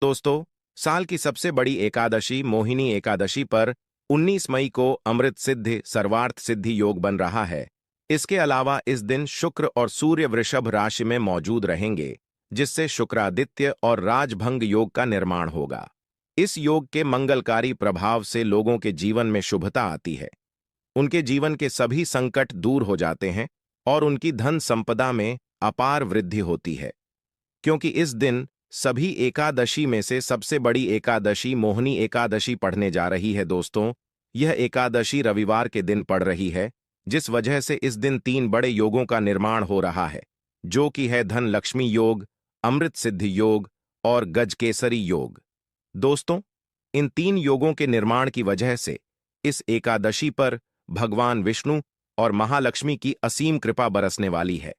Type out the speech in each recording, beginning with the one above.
दोस्तों, साल की सबसे बड़ी एकादशी मोहिनी एकादशी पर 19 मई को अमृत सिद्धि सर्वार्थ सिद्धि योग बन रहा है। इसके अलावा इस दिन शुक्र और सूर्य वृषभ राशि में मौजूद रहेंगे, जिससे शुक्रादित्य और राजभंग योग का निर्माण होगा। इस योग के मंगलकारी प्रभाव से लोगों के जीवन में शुभता आती है। उनके जीवन के सभी संकट दूर हो जाते हैं और उनकी धन संपदा में अपार वृद्धि होती है। क्योंकि इस दिन सभी एकादशी में से सबसे बड़ी एकादशी मोहिनी एकादशी पड़ने जा रही है। दोस्तों, यह एकादशी रविवार के दिन पड़ रही है, जिस वजह से इस दिन 3 बड़े योगों का निर्माण हो रहा है, जो कि है धन लक्ष्मी योग, अमृत सिद्धि योग और गजकेसरी योग। दोस्तों, इन 3 योगों के निर्माण की वजह से इस एकादशी पर भगवान विष्णु और महालक्ष्मी की असीम कृपा बरसने वाली है।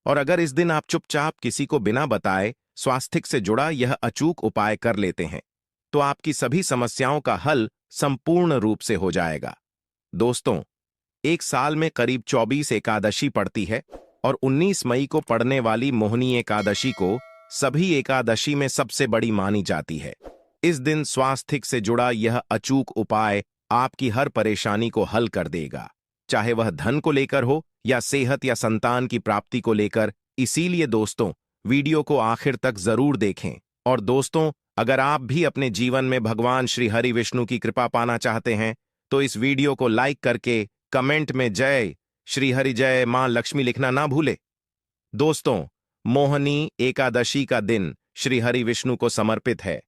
और अगर इस दिन आप चुपचाप किसी को बिना बताए स्वास्थ्य से जुड़ा यह अचूक उपाय कर लेते हैं, तो आपकी सभी समस्याओं का हल संपूर्ण रूप से हो जाएगा। दोस्तों, एक साल में करीब 24 एकादशी पड़ती है और 19 मई को पड़ने वाली मोहिनी एकादशी को सभी एकादशी में सबसे बड़ी मानी जाती है। इस दिन स्वास्थ्य से जुड़ा यह अचूक उपाय आपकी हर परेशानी को हल कर देगा, चाहे वह धन को लेकर हो या सेहत या संतान की प्राप्ति को लेकर। इसीलिए दोस्तों, वीडियो को आखिर तक जरूर देखें। और दोस्तों, अगर आप भी अपने जीवन में भगवान श्री हरि विष्णु की कृपा पाना चाहते हैं, तो इस वीडियो को लाइक करके कमेंट में जय श्री हरि जय मां लक्ष्मी लिखना ना भूले। दोस्तों, मोहिनी एकादशी का दिन श्री हरि विष्णु को समर्पित है।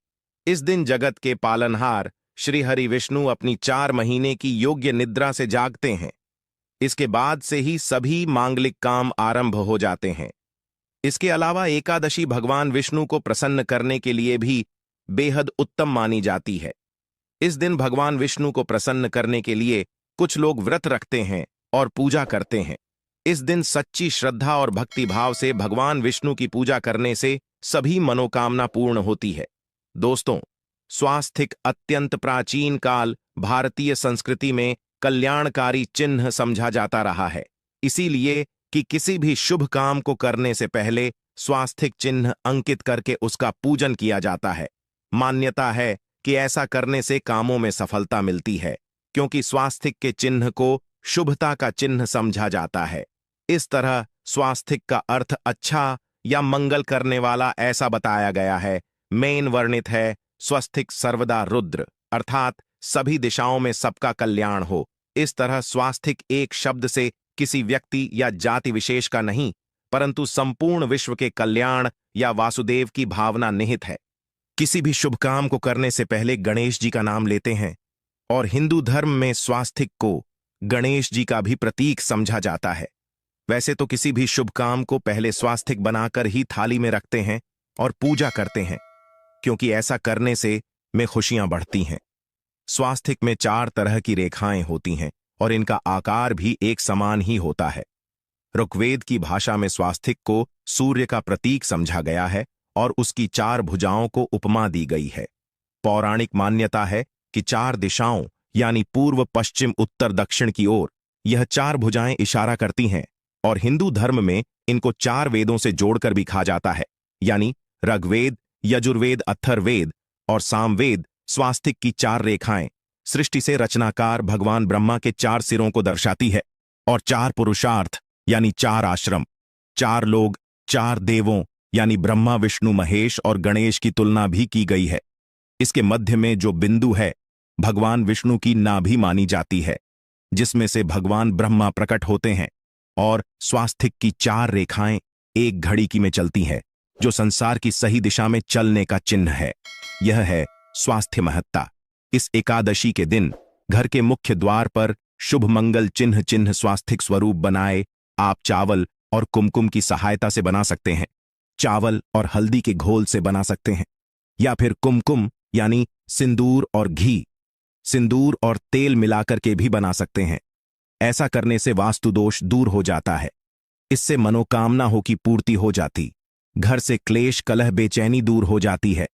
इस दिन जगत के पालनहार श्री हरि विष्णु अपनी 4 महीने की योग्य निद्रा से जागते हैं। इसके बाद से ही सभी मांगलिक काम आरंभ हो जाते हैं। इसके अलावा एकादशी भगवान विष्णु को प्रसन्न करने के लिए भी बेहद उत्तम मानी जाती है। इस दिन भगवान विष्णु को प्रसन्न करने के लिए कुछ लोग व्रत रखते हैं और पूजा करते हैं। इस दिन सच्ची श्रद्धा और भक्तिभाव से भगवान विष्णु की पूजा करने से सभी मनोकामना पूर्ण होती है। दोस्तों, स्वास्थिक अत्यंत प्राचीन काल भारतीय संस्कृति में कल्याणकारी चिन्ह समझा जाता रहा है। इसीलिए कि किसी भी शुभ काम को करने से पहले स्वास्थिक चिन्ह अंकित करके उसका पूजन किया जाता है। मान्यता है कि ऐसा करने से कामों में सफलता मिलती है, क्योंकि स्वास्थिक के चिन्ह को शुभता का चिन्ह समझा जाता है। इस तरह स्वास्थिक का अर्थ अच्छा या मंगल करने वाला ऐसा बताया गया है। मेन वर्णित है स्वस्तिक सर्वदा रुद्र, अर्थात सभी दिशाओं में सबका कल्याण हो। इस तरह स्वास्थिक एक शब्द से किसी व्यक्ति या जाति विशेष का नहीं, परंतु संपूर्ण विश्व के कल्याण या वासुदेव की भावना निहित है। किसी भी शुभ काम को करने से पहले गणेश जी का नाम लेते हैं और हिंदू धर्म में स्वास्थिक को गणेश जी का भी प्रतीक समझा जाता है। वैसे तो किसी भी शुभ काम को पहले स्वास्थिक बनाकर ही थाली में रखते हैं और पूजा करते हैं, क्योंकि ऐसा करने से में खुशियां बढ़ती हैं। स्वास्थिक में 4 तरह की रेखाएं होती हैं और इनका आकार भी एक समान ही होता है। ऋग्वेद की भाषा में स्वास्थिक को सूर्य का प्रतीक समझा गया है और उसकी 4 भुजाओं को उपमा दी गई है। पौराणिक मान्यता है कि 4 दिशाओं यानी पूर्व पश्चिम उत्तर दक्षिण की ओर यह 4 भुजाएं इशारा करती हैं, और हिंदू धर्म में इनको 4 वेदों से जोड़कर भी कहा जाता है, यानी ऋग्वेद, यजुर्वेद, अथर्ववेद और सामवेद। स्वास्तिक की 4 रेखाएं सृष्टि से रचनाकार भगवान ब्रह्मा के 4 सिरों को दर्शाती है, और 4 पुरुषार्थ यानी 4 आश्रम, 4 लोग, 4 देवों यानी ब्रह्मा, विष्णु, महेश और गणेश की तुलना भी की गई है। इसके मध्य में जो बिंदु है भगवान विष्णु की नाभि मानी जाती है, जिसमें से भगवान ब्रह्मा प्रकट होते हैं। और स्वास्तिक की 4 रेखाएं एक घड़ी की में चलती हैं, जो संसार की सही दिशा में चलने का चिन्ह है। यह है स्वास्थ्य महत्ता। इस एकादशी के दिन घर के मुख्य द्वार पर शुभ मंगल चिन्ह स्वास्थिक स्वरूप बनाए आप चावल और कुमकुम की सहायता से बना सकते हैं। चावल और हल्दी के घोल से बना सकते हैं, या फिर कुमकुम यानी सिंदूर और घी, सिंदूर और तेल मिलाकर के भी बना सकते हैं। ऐसा करने से वास्तु दोष दूर हो जाता है। इससे मनोकामनाओं की पूर्ति हो जाती, घर से क्लेश कलह बेचैनी दूर हो जाती है।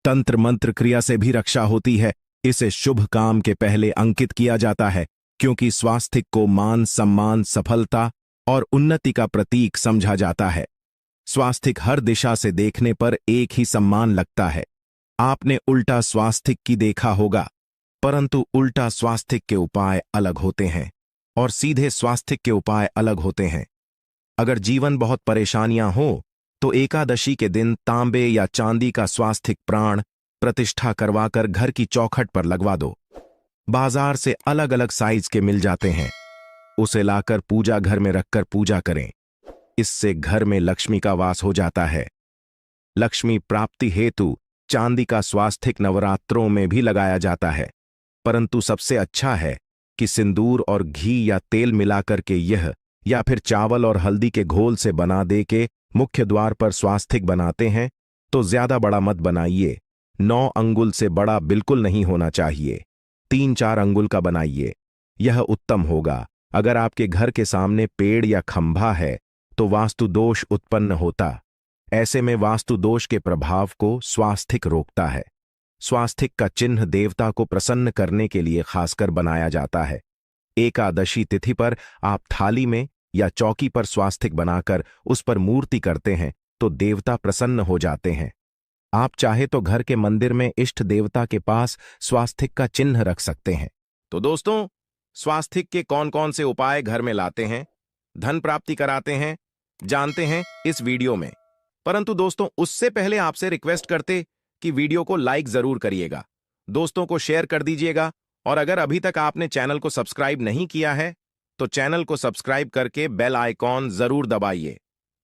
तंत्र मंत्र क्रिया से भी रक्षा होती है। इसे शुभ काम के पहले अंकित किया जाता है, क्योंकि स्वास्थिक को मान सम्मान, सफलता और उन्नति का प्रतीक समझा जाता है। स्वास्थिक हर दिशा से देखने पर एक ही सम्मान लगता है। आपने उल्टा स्वास्थिक की देखा होगा, परंतु उल्टा स्वास्थिक के उपाय अलग होते हैं और सीधे स्वास्थिक के उपाय अलग होते हैं। अगर जीवन बहुत परेशानियां हो तो एकादशी के दिन तांबे या चांदी का स्वास्थिक प्राण प्रतिष्ठा करवाकर घर की चौखट पर लगवा दो। बाजार से अलग अलग साइज के मिल जाते हैं, उसे लाकर पूजा घर में रखकर पूजा करें। इससे घर में लक्ष्मी का वास हो जाता है। लक्ष्मी प्राप्ति हेतु चांदी का स्वास्थिक नवरात्रों में भी लगाया जाता है, परंतु सबसे अच्छा है कि सिंदूर और घी या तेल मिलाकर के यह या फिर चावल और हल्दी के घोल से बना दे के मुख्य द्वार पर स्वास्थिक बनाते हैं तो ज्यादा बड़ा मत बनाइए। 9 अंगुल से बड़ा बिल्कुल नहीं होना चाहिए, 3-4 अंगुल का बनाइए, यह उत्तम होगा। अगर आपके घर के सामने पेड़ या खंभा है तो वास्तु दोष उत्पन्न होता। ऐसे में वास्तु दोष के प्रभाव को स्वास्थिक रोकता है। स्वास्थिक का चिन्ह देवता को प्रसन्न करने के लिए खासकर बनाया जाता है। एकादशी तिथि पर आप थाली में या चौकी पर स्वास्थिक बनाकर उस पर मूर्ति करते हैं तो देवता प्रसन्न हो जाते हैं। आप चाहे तो घर के मंदिर में इष्ट देवता के पास स्वास्थिक का चिन्ह रख सकते हैं। तो दोस्तों, स्वास्थिक के कौन कौन से उपाय घर में लाते हैं, धन प्राप्ति कराते हैं, जानते हैं इस वीडियो में। परंतु दोस्तों, उससे पहले आपसे रिक्वेस्ट करते कि वीडियो को लाइक जरूर करिएगा, दोस्तों को शेयर कर दीजिएगा, और अगर अभी तक आपने चैनल को सब्सक्राइब नहीं किया है तो चैनल को सब्सक्राइब करके बेल आइकॉन जरूर दबाइए।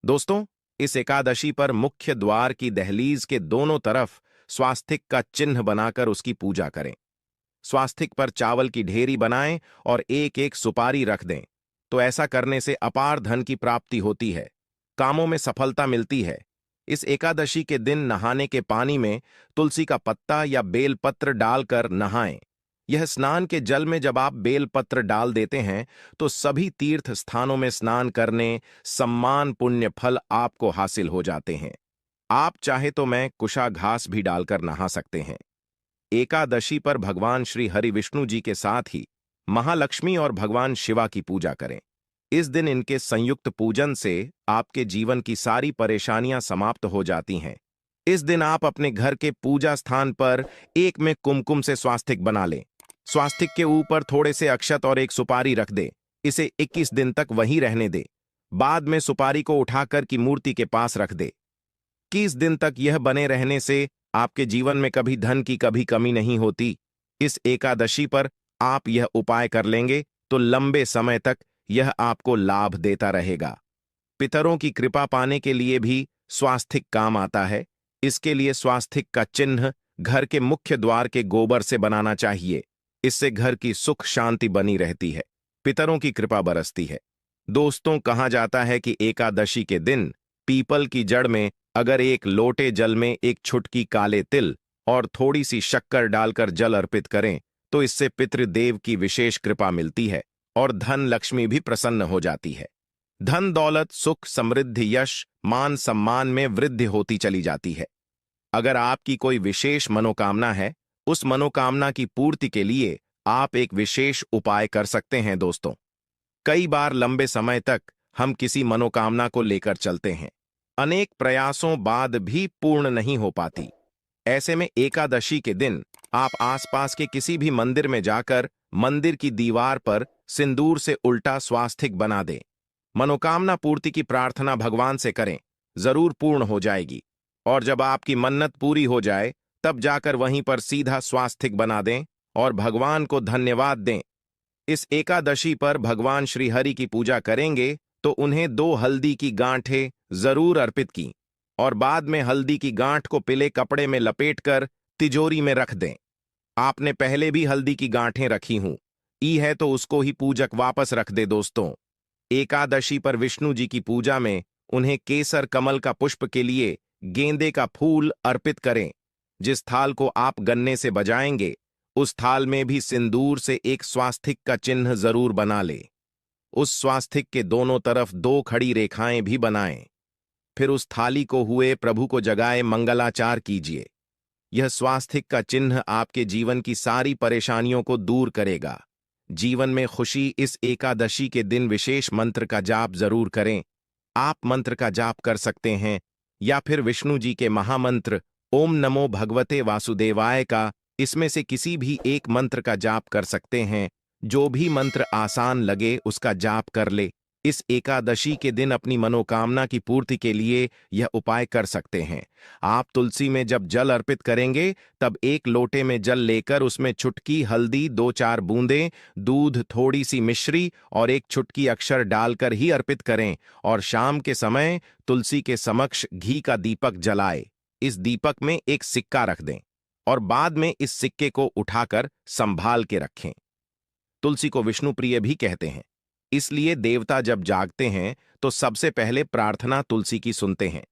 दोस्तों, इस एकादशी पर मुख्य द्वार की दहलीज के दोनों तरफ स्वास्थिक का चिन्ह बनाकर उसकी पूजा करें। स्वास्थिक पर चावल की ढेरी बनाएं और एक एक सुपारी रख दें। तो ऐसा करने से अपार धन की प्राप्ति होती है, कामों में सफलता मिलती है। इस एकादशी के दिन नहाने के पानी में तुलसी का पत्ता या बेलपत्र डालकर नहाएं। यह स्नान के जल में जब आप बेलपत्र डाल देते हैं तो सभी तीर्थ स्थानों में स्नान करने सम्मान पुण्य फल आपको हासिल हो जाते हैं। आप चाहे तो मैं कुशा घास भी डालकर नहा सकते हैं। एकादशी पर भगवान श्री हरि विष्णु जी के साथ ही महालक्ष्मी और भगवान शिवा की पूजा करें। इस दिन इनके संयुक्त पूजन से आपके जीवन की सारी परेशानियां समाप्त हो जाती हैं। इस दिन आप अपने घर के पूजा स्थान पर एक में कुमकुम से स्वास्तिक बना लें। स्वास्तिक के ऊपर थोड़े से अक्षत और एक सुपारी रख दे। इसे 21 दिन तक वहीं रहने दे। बाद में सुपारी को उठाकर की मूर्ति के पास रख दे। 21 दिन तक यह बने रहने से आपके जीवन में कभी धन की कभी कमी नहीं होती। इस एकादशी पर आप यह उपाय कर लेंगे तो लंबे समय तक यह आपको लाभ देता रहेगा। पितरों की कृपा पाने के लिए भी स्वास्तिक काम आता है। इसके लिए स्वास्तिक का चिन्ह घर के मुख्य द्वार के गोबर से बनाना चाहिए। इससे घर की सुख शांति बनी रहती है, पितरों की कृपा बरसती है। दोस्तों, कहा जाता है कि एकादशी के दिन पीपल की जड़ में अगर एक लोटे जल में एक छुटकी काले तिल और थोड़ी सी शक्कर डालकर जल अर्पित करें तो इससे पितृदेव की विशेष कृपा मिलती है और धन लक्ष्मी भी प्रसन्न हो जाती है। धन दौलत सुख समृद्धि यश मान सम्मान में वृद्धि होती चली जाती है। अगर आपकी कोई विशेष मनोकामना है, उस मनोकामना की पूर्ति के लिए आप एक विशेष उपाय कर सकते हैं। दोस्तों, कई बार लंबे समय तक हम किसी मनोकामना को लेकर चलते हैं, अनेक प्रयासों बाद भी पूर्ण नहीं हो पाती। ऐसे में एकादशी के दिन आप आसपास के किसी भी मंदिर में जाकर मंदिर की दीवार पर सिंदूर से उल्टा स्वास्तिक बना दें। मनोकामना पूर्ति की प्रार्थना भगवान से करें, जरूर पूर्ण हो जाएगी। और जब आपकी मन्नत पूरी हो जाए तब जाकर वहीं पर सीधा स्वास्तिक बना दें और भगवान को धन्यवाद दें। इस एकादशी पर भगवान श्री हरि की पूजा करेंगे तो उन्हें 2 हल्दी की गांठें जरूर अर्पित की और बाद में हल्दी की गांठ को पीले कपड़े में लपेटकर तिजोरी में रख दें। आपने पहले भी हल्दी की गांठें रखी हूं ई है तो उसको ही पूजक वापस रख दे। दोस्तों, एकादशी पर विष्णु जी की पूजा में उन्हें केसर कमल का पुष्प के लिए गेंदे का फूल अर्पित करें। जिस थाल को आप गन्ने से बजाएंगे उस थाल में भी सिंदूर से एक स्वास्तिक का चिन्ह जरूर बना ले। उस स्वास्तिक के दोनों तरफ 2 खड़ी रेखाएं भी बनाएं। फिर उस थाली को हुए प्रभु को जगाए मंगलाचार कीजिए। यह स्वास्तिक का चिन्ह आपके जीवन की सारी परेशानियों को दूर करेगा। जीवन में खुशी इस एकादशी के दिन विशेष मंत्र का जाप जरूर करें। आप मंत्र का जाप कर सकते हैं या फिर विष्णु जी के महामंत्र ओम नमो भगवते वासुदेवाय का इसमें से किसी भी एक मंत्र का जाप कर सकते हैं। जो भी मंत्र आसान लगे उसका जाप कर ले। इस एकादशी के दिन अपनी मनोकामना की पूर्ति के लिए यह उपाय कर सकते हैं। आप तुलसी में जब जल अर्पित करेंगे तब एक लोटे में जल लेकर उसमें चुटकी हल्दी, 2-4 बूंदें दूध, थोड़ी सी मिश्री और एक चुटकी अक्षर डालकर ही अर्पित करें और शाम के समय तुलसी के समक्ष घी का दीपक जलाए। इस दीपक में एक सिक्का रख दें और बाद में इस सिक्के को उठाकर संभाल के रखें। तुलसी को विष्णु प्रिय भी कहते हैं, इसलिए देवता जब जागते हैं तो सबसे पहले प्रार्थना तुलसी की सुनते हैं।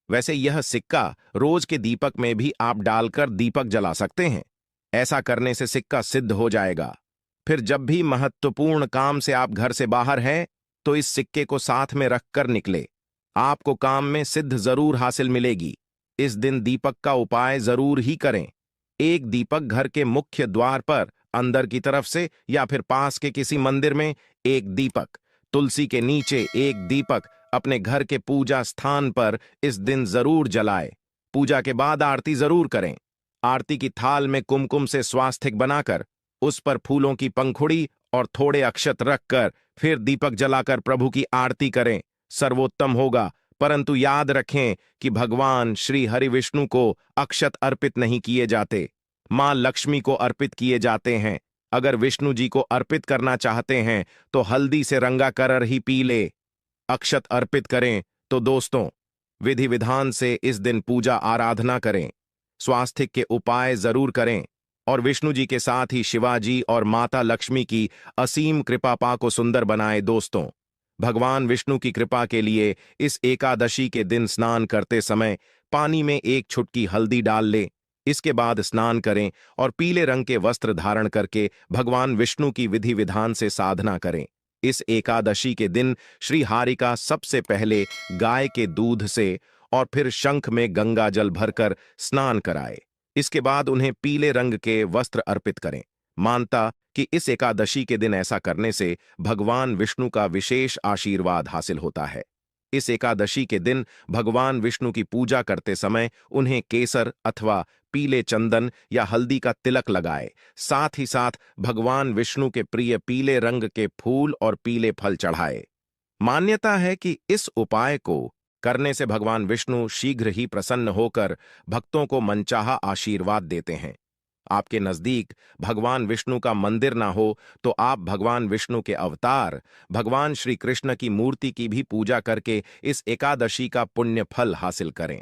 वैसे यह सिक्का रोज के दीपक में भी आप डालकर दीपक जला सकते हैं। ऐसा करने से सिक्का सिद्ध हो जाएगा। फिर जब भी महत्वपूर्ण काम से आप घर से बाहर हैं तो इस सिक्के को साथ में रखकर निकले। आपको काम में सिद्ध जरूर हासिल मिलेगी। इस दिन दीपक का उपाय जरूर ही करें। एक दीपक घर के मुख्य द्वार पर अंदर की तरफ से या फिर पास के किसी मंदिर में एक दीपक, तुलसी के नीचे एक दीपक अपने घर के पूजा स्थान पर इस दिन जरूर जलाए। पूजा के बाद आरती जरूर करें। आरती की थाल में कुमकुम से स्वास्तिक बनाकर उस पर फूलों की पंखुड़ी और थोड़े अक्षत रखकर फिर दीपक जलाकर प्रभु की आरती करें। सर्वोत्तम होगा। परंतु याद रखें कि भगवान श्री हरि विष्णु को अक्षत अर्पित नहीं किए जाते, मां लक्ष्मी को अर्पित किए जाते हैं। अगर विष्णु जी को अर्पित करना चाहते हैं तो हल्दी से रंगा कर ही पी ले। अक्षत अर्पित करें तो दोस्तों विधि विधान से इस दिन पूजा आराधना करें। स्वास्तिक के उपाय जरूर करें और विष्णु जी के साथ ही शिवाजी और माता लक्ष्मी की असीम कृपा पा को सुंदर बनाए। दोस्तों, भगवान विष्णु की कृपा के लिए इस एकादशी के दिन स्नान करते समय पानी में एक चुटकी हल्दी डाल ले। इसके बाद स्नान करें और पीले रंग के वस्त्र धारण करके भगवान विष्णु की विधि विधान से साधना करें। इस एकादशी के दिन श्री हरि का सबसे पहले गाय के दूध से और फिर शंख में गंगा जल भरकर स्नान कराए। इसके बाद उन्हें पीले रंग के वस्त्र अर्पित करें। मानता कि इस एकादशी के दिन ऐसा करने से भगवान विष्णु का विशेष आशीर्वाद हासिल होता है। इस एकादशी के दिन भगवान विष्णु की पूजा करते समय उन्हें केसर अथवा पीले चंदन या हल्दी का तिलक लगाए। साथ ही साथ भगवान विष्णु के प्रिय पीले रंग के फूल और पीले फल चढ़ाए। मान्यता है कि इस उपाय को करने से भगवान विष्णु शीघ्र ही प्रसन्न होकर भक्तों को मनचाहा आशीर्वाद देते हैं। आपके नजदीक भगवान विष्णु का मंदिर ना हो तो आप भगवान विष्णु के अवतार भगवान श्री कृष्ण की मूर्ति की भी पूजा करके इस एकादशी का पुण्य फल हासिल करें।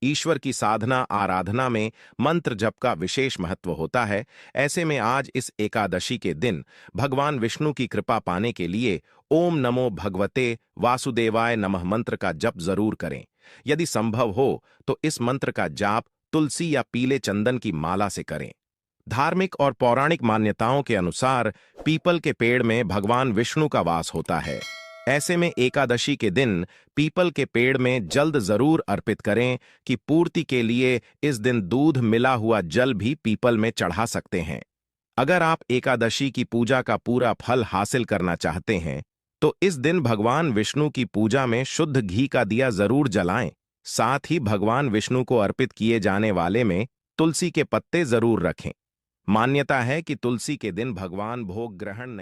ईश्वर की साधना आराधना में मंत्र जप का विशेष महत्व होता है। ऐसे में आज इस एकादशी के दिन भगवान विष्णु की कृपा पाने के लिए ओम नमो भगवते वासुदेवाय नमः मंत्र का जप जरूर करें। यदि संभव हो तो इस मंत्र का जाप तुलसी या पीले चंदन की माला से करें। धार्मिक और पौराणिक मान्यताओं के अनुसार पीपल के पेड़ में भगवान विष्णु का वास होता है। ऐसे में एकादशी के दिन पीपल के पेड़ में जल्द जरूर अर्पित करें कि पूर्ति के लिए इस दिन दूध मिला हुआ जल भी पीपल में चढ़ा सकते हैं। अगर आप एकादशी की पूजा का पूरा फल हासिल करना चाहते हैं तो इस दिन भगवान विष्णु की पूजा में शुद्ध घी का दिया जरूर जलाएं। साथ ही भगवान विष्णु को अर्पित किए जाने वाले में तुलसी के पत्ते जरूर रखें। मान्यता है कि तुलसी के दिन भगवान भोग ग्रहण